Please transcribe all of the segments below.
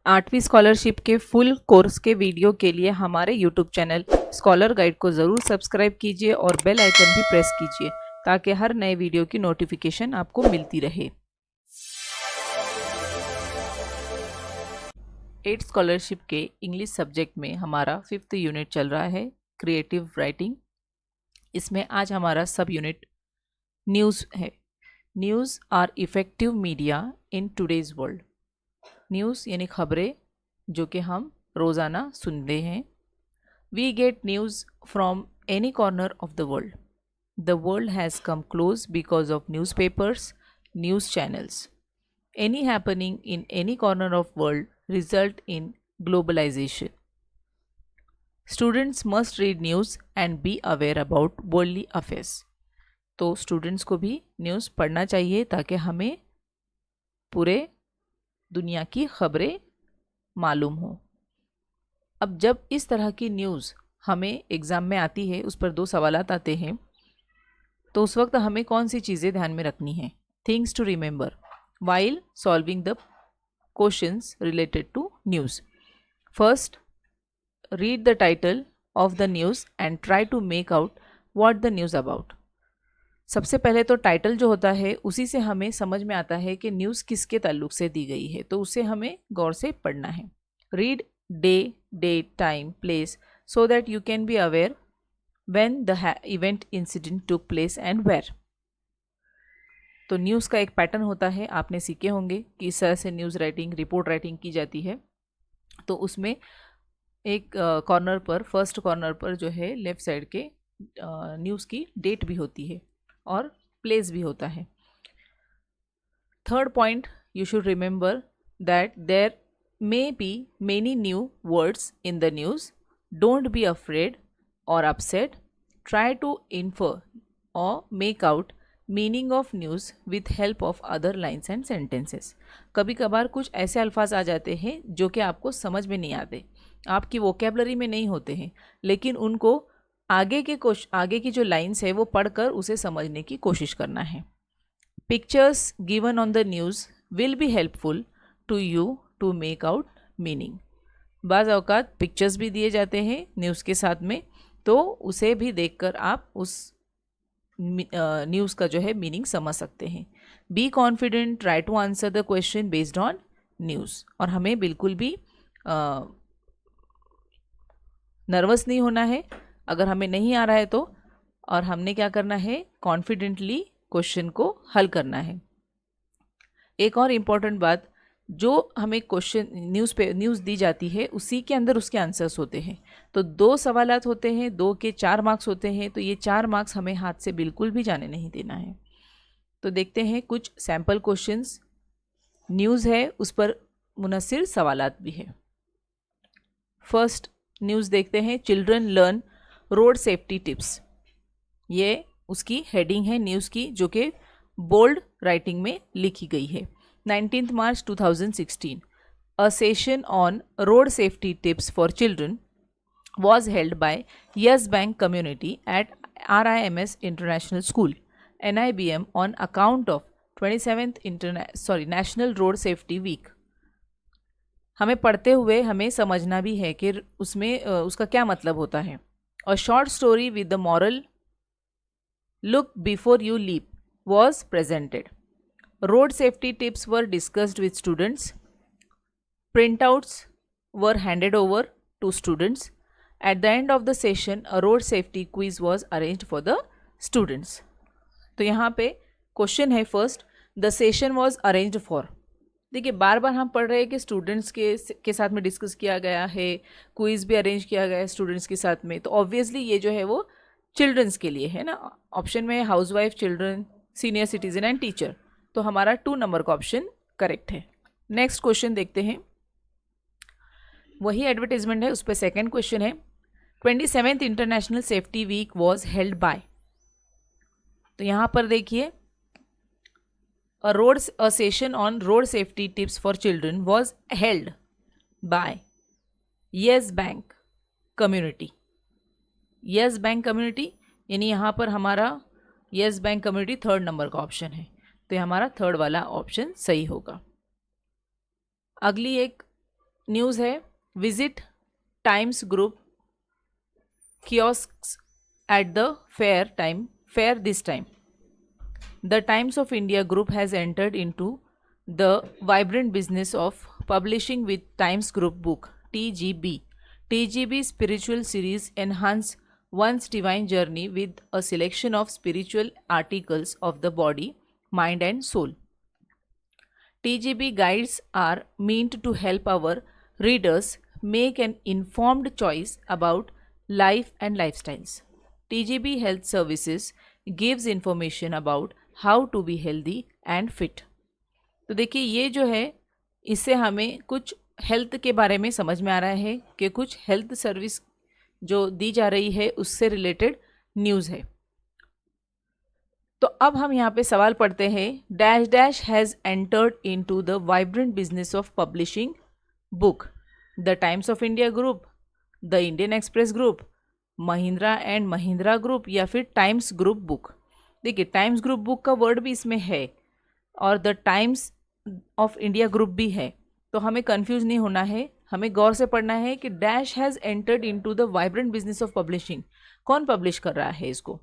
8वीं स्कॉलरशिप के full course के वीडियो के लिए हमारे यूट्यूब चैनल स्कॉलर गाइड को ज़रूर सब्सक्राइब कीजिए और बेल आइकन भी प्रेस कीजिए ताकि हर नए वीडियो की नोटिफिकेशन आपको मिलती रहे। 8th स्कॉलरशिप के इंग्लिश सब्जेक्ट में हमारा 5th यूनिट चल रहा है, क्रिएटिव राइटिंग। इसमें आज हमारा सब यूनिट न्यूज़ है। News are effective media in today's world. News यानी खबरें जो कि हम रोज़ाना सुनते हैं। We get news from any corner of the world. The world has come close because of newspapers, news channels. Any happening in any corner of world result in globalization. Students must read news and be aware about worldly affairs. तो students को भी news पढ़ना चाहिए ताकि हमें पूरे दुनिया की खबरें मालूम हो। अब जब इस तरह की न्यूज़ हमें एग्ज़ाम में आती है, उस पर 2 सवालात आते हैं, तो उस वक्त हमें कौन सी चीज़ें ध्यान में रखनी हैं? Things to remember while solving the questions related to news. First, read the title of the news and try to make out what the news about. सबसे पहले तो टाइटल जो होता है उसी से हमें समझ में आता है कि न्यूज़ किसके ताल्लुक से दी गई है, तो उसे हमें गौर से पढ़ना है। Read day, date, time, place so that you can be aware when the event incident took place and where. तो न्यूज़ का एक पैटर्न होता है, आपने सीखे होंगे कि इस तरह से न्यूज़ राइटिंग, रिपोर्ट राइटिंग की जाती है। तो उसमें एक कॉर्नर पर, फर्स्ट कॉर्नर पर जो है लेफ़्ट साइड के न्यूज़ की डेट भी होती है और प्लेस भी होता है। Third point, you should remember that there may be many new words in the news. Don't be afraid और अपसेट। ट्राई टू इन्फर और make out meaning of news with help of other lines and sentences. कभी कभार कुछ ऐसे अल्फाज आ जाते हैं जो कि आपको समझ में नहीं आते, आपकी वोकेबलरी में नहीं होते हैं, लेकिन उनको आगे की जो लाइन्स है वो पढ़कर उसे समझने की कोशिश करना है। Pictures given on the news will be helpful to you to make out meaning. बाज़ औक़ात पिक्चर्स भी दिए जाते हैं न्यूज़ के साथ में, तो उसे भी देखकर आप उस न्यूज़ का जो है मीनिंग समझ सकते हैं। Be confident, try to answer the question based on news. और हमें बिल्कुल भी नर्वस नहीं होना है अगर हमें नहीं आ रहा है तो, और हमने क्या करना है, कॉन्फिडेंटली क्वेश्चन को हल करना है। एक और इम्पॉर्टेंट बात, जो हमें क्वेश्चन न्यूज़ दी जाती है उसी के अंदर उसके आंसर्स होते हैं। तो 2 सवालात होते हैं, 2 के 4 मार्क्स होते हैं, तो ये 4 मार्क्स हमें हाथ से बिल्कुल भी जाने नहीं देना है। तो देखते हैं कुछ सैम्पल क्वेश्चंस। न्यूज़ है, उस पर मुनस्सिर सवालात भी है। फर्स्ट न्यूज़ देखते हैं, children learn road safety tips. ये उसकी हेडिंग है न्यूज़ की, जो कि बोल्ड राइटिंग में लिखी गई है। 19 मार्च 2016 अ session on road safety tips for children was held by Yes Bank community at RIMS International School, NIBM, on account of 27th National Road Safety Week। हमें पढ़ते हुए हमें समझना भी है कि उसमें उसका क्या मतलब होता है। A short story with the moral look before you leap was presented. Road safety tips were discussed with students. Printouts were handed over to students. At the end of the session, a road safety quiz was arranged for the students। तो यहाँ पे question है first, the session was arranged for. देखिए बार बार हम पढ़ रहे हैं कि स्टूडेंट्स के साथ में डिस्कस किया गया है, क्विज भी अरेंज किया गया है स्टूडेंट्स के साथ में, तो ऑब्वियसली ये जो है वो चिल्ड्रंस के लिए है ना। ऑप्शन में house wife, children, senior citizen and teacher, तो हमारा 2 नंबर का ऑप्शन करेक्ट है। नेक्स्ट क्वेश्चन देखते हैं, वही एडवर्टीजमेंट है, उस पर सेकेंड क्वेश्चन है, 27th international safety week was held by. तो यहाँ पर देखिए, a session on road safety tips for children was held by yes bank community. Yes bank community यानी यहाँ पर हमारा yes bank community 3rd number का ऑप्शन है, तो ये हमारा 3rd वाला ऑप्शन सही होगा। अगली एक न्यूज़ है, visit times group kiosks at the fair this time. The Times of India group has entered into the vibrant business of publishing with Times Group book TGB. TGB spiritual series enhance one's divine journey with a selection of spiritual articles of the body, mind and soul. TGB guides are meant to help our readers make an informed choice about life and lifestyles. TGB Health Services gives information about how to be healthy and fit. तो देखिए ये जो है इससे हमें कुछ health के बारे में समझ में आ रहा है कि कुछ हेल्थ सर्विस जो दी जा रही है उससे रिलेटेड न्यूज़ है। तो अब हम यहाँ पे सवाल पढ़ते हैं, dash dash has entered into the vibrant business of publishing book, the times of India group, the Indian express group, Mahindra and Mahindra group या फिर टाइम्स ग्रुप बुक। देखिए टाइम्स ग्रुप बुक का वर्ड भी इसमें है और the times of India group भी है, तो हमें कंफ्यूज नहीं होना है, हमें गौर से पढ़ना है कि dash has entered into the vibrant business of publishing, कौन पब्लिश कर रहा है इसको।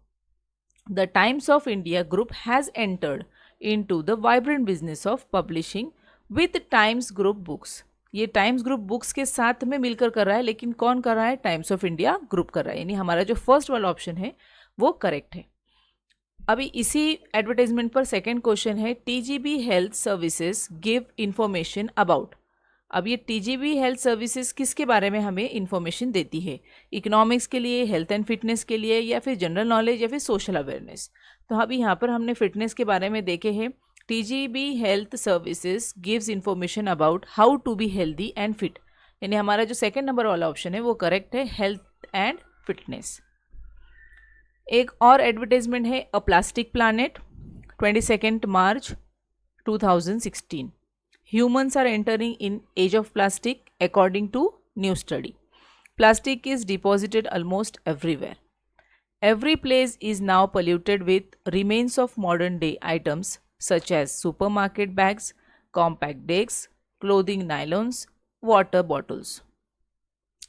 The times of India group has entered into the vibrant business of publishing with times group books, ये टाइम्स ग्रुप बुक्स के साथ में मिलकर कर रहा है, लेकिन कौन कर रहा है, टाइम्स ऑफ इंडिया ग्रुप कर रहा है, यानी हमारा जो फर्स्ट वाला ऑप्शन है वो करेक्ट है। अभी इसी एडवर्टाइजमेंट पर सेकंड क्वेश्चन है, TGB health services give information about. अब ये टीजीबी हेल्थ सर्विसेज किसके बारे में हमें इंफॉर्मेशन देती है, इकोनॉमिक्स के लिए, हेल्थ एंड फिटनेस के लिए, या फिर जनरल नॉलेज, या फिर सोशल अवेयरनेस। तो अभी यहाँ पर हमने फिटनेस के बारे में देखे हैं, TGB Health Services gives information about how to be healthy and fit, यानी हमारा जो सेकेंड नंबर वाला ऑप्शन है वो करेक्ट है, हेल्थ एंड फिटनेस। एक और एडवर्टाइजमेंट है, a plastic planet, 22 March 2016, humans are entering in age of plastic according to new study, plastic is deposited almost everywhere, every place is now polluted with remains of modern day items such as supermarket bags, compact discs, clothing nylons, water bottles.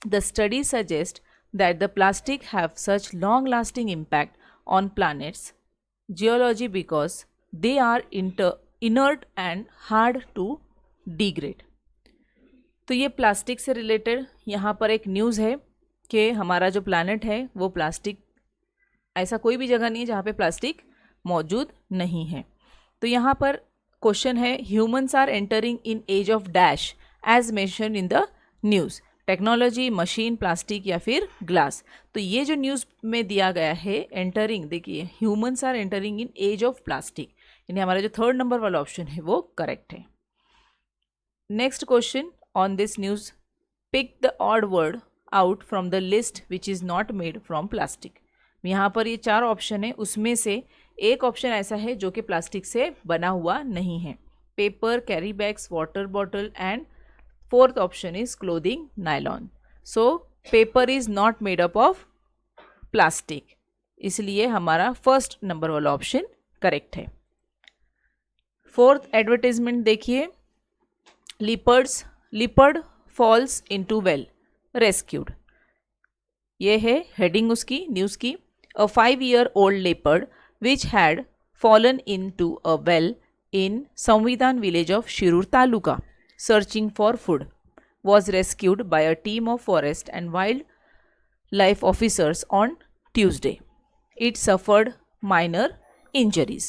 The study suggests that the plastic have such long-lasting impact on planet's geology because they are inert and hard to degrade. तो ये plastic से related यहाँ पर एक news है कि हमारा जो प्लानट है वो प्लास्टिक, ऐसा कोई भी जगह नहीं है जहाँ पे प्लास्टिक मौजूद नहीं है। तो यहाँ पर क्वेश्चन है, humans are entering in age of dash age mention in the news, technology, machine, plastic या फिर ग्लास। तो ये जो न्यूज़ में दिया गया है एंटरिंग, देखिए humans are entering in age of plastic, यानी हमारा जो थर्ड नंबर वाला ऑप्शन है वो करेक्ट है। Next question on this news, pick the odd word out from the list which is not made from plastic. यहाँ पर ये चार ऑप्शन है, उसमें से एक ऑप्शन ऐसा है जो कि प्लास्टिक से बना हुआ नहीं है, paper, carry bags, water bottle and fourth option is clothing nylon. So paper is not made up of plastic, इसलिए हमारा फर्स्ट नंबर वाला ऑप्शन करेक्ट है। फोर्थ एडवर्टाइजमेंट देखिए, leopard falls into well rescued, ये है हेडिंग उसकी news की। अ 5-year-old leopard which had fallen into a well in Samvidan village of Shirur Taluka searching for food was rescued by a team of forest and wildlife officers on Tuesday. It suffered minor injuries.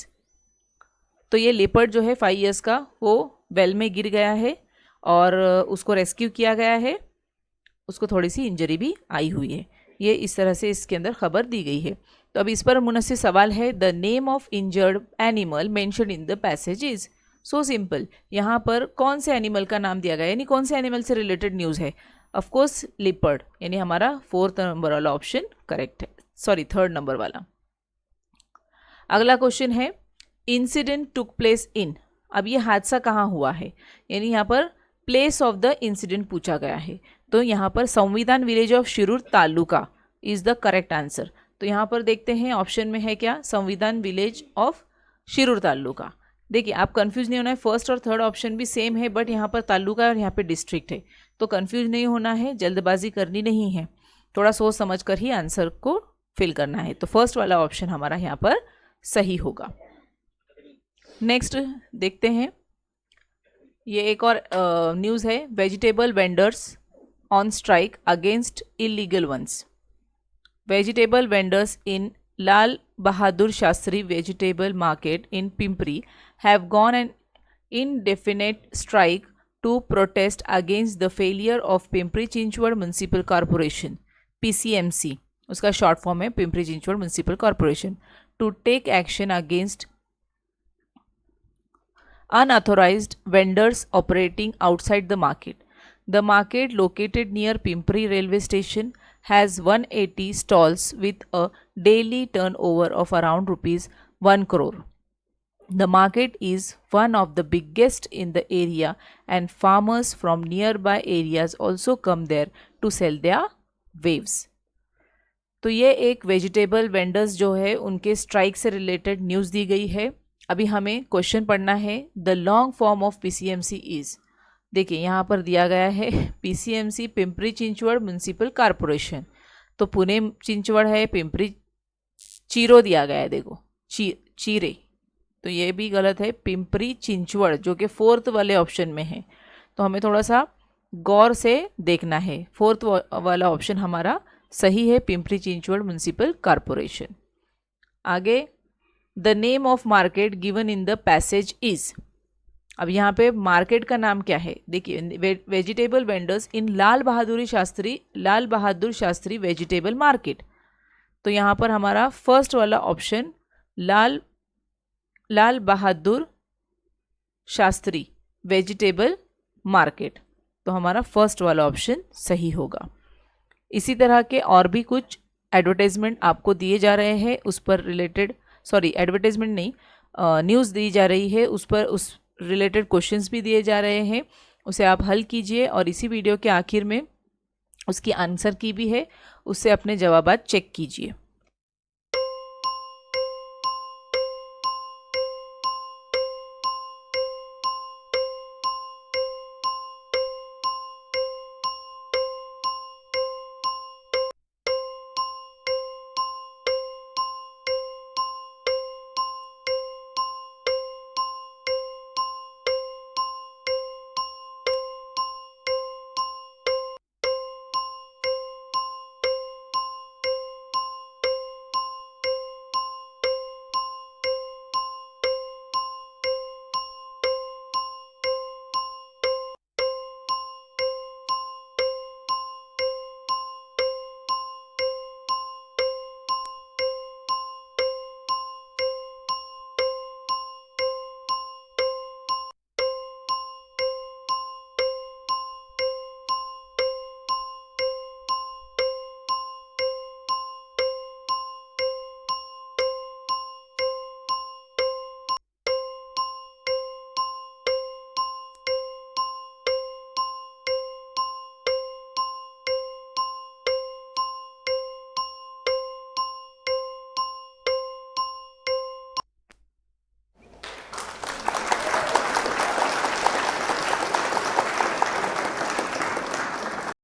तो ये leopard जो है 5 years का वो well में गिर गया है और उसको रेस्क्यू किया गया है, उसको थोड़ी सी इंजरी भी आई हुई है, ये इस तरह से इसके अंदर खबर दी गई है। तो अब इस पर मुनस्सिर सवाल है, the name of injured animal mention in the passage is, so simple, यहाँ पर कौन से एनिमल का नाम दिया गया, यानी कौन से एनिमल से रिलेटेड न्यूज़ है, ऑफकोर्स लिपर्ड, यानी हमारा फोर्थ नंबर वाला ऑप्शन करेक्ट है, सॉरी थर्ड नंबर वाला। अगला क्वेश्चन है, इंसिडेंट टुक प्लेस इन, अब ये हादसा कहाँ हुआ है, यानी यहाँ पर प्लेस ऑफ द इंसिडेंट पूछा गया है, तो यहाँ पर संविधान village of Shirur taluka is the correct answer. तो यहाँ पर देखते हैं ऑप्शन में है क्या, संविधान विलेज ऑफ शिरूर तालुका, देखिए आप कंफ्यूज नहीं होना है, फर्स्ट और थर्ड ऑप्शन भी सेम है, बट यहाँ पर तालुका है और यहाँ पे डिस्ट्रिक्ट है, तो कंफ्यूज नहीं होना है, जल्दबाजी करनी नहीं है, थोड़ा सोच समझ कर ही आंसर को फिल करना है। तो फर्स्ट वाला ऑप्शन हमारा यहाँ पर सही होगा। नेक्स्ट देखते हैं, ये एक और न्यूज़ है, vegetable vendors on strike against illegal ones. Vegetable vendors in Lal Bahadur Shastri Vegetable Market in Pimpri have gone an indefinite strike to protest against the failure of Pimpri Chinchwad Municipal Corporation (PCMC), उसका short form है Pimpri Chinchwad municipal corporation, to take action against unauthorized vendors operating outside the market. The market, located near Pimpri railway station, has 180 stalls with a daily turnover of around rupees 1 crore. The market is one of the biggest in the area and farmers from nearby areas also come there to sell their waves. तो ये एक vegetable vendors जो है उनके strike से related news दी गई है। अभी हमें क्वेश्चन पढ़ना है, the long form of PCMC is. देखिए यहाँ पर दिया गया है PCMC Pimpri Chinchwad municipal corporation, तो पुणे चिंचवड है, पिंपरी चीरो दिया गया है, देखो चीरे, तो ये भी गलत है, पिंपरी चिंचवड जो कि फोर्थ वाले ऑप्शन में है, तो हमें थोड़ा सा गौर से देखना है। फोर्थ वाला ऑप्शन हमारा सही है, पिंपरी चिंचवड म्यूनिसिपल कॉरपोरेशन। आगे, the name of market given in the passage is. अब यहाँ पे मार्केट का नाम क्या है, देखिए वेजिटेबल वेंडर्स इन लाल बहादुर शास्त्री वेजिटेबल मार्केट, तो यहाँ पर हमारा फर्स्ट वाला option Lal Bahadur Shastri vegetable market, तो हमारा फर्स्ट वाला ऑप्शन सही होगा। इसी तरह के और भी कुछ एडवर्टाइजमेंट आपको दिए जा रहे हैं, उस पर रिलेटेड, सॉरी एडवर्टाइजमेंट नहीं, न्यूज़ दी जा रही है, उस पर उस रिलेटेड क्वेश्चंस भी दिए जा रहे हैं, उसे आप हल कीजिए और इसी वीडियो के आखिर में उसकी आंसर की भी है, उससे अपने जवाबात चेक कीजिए।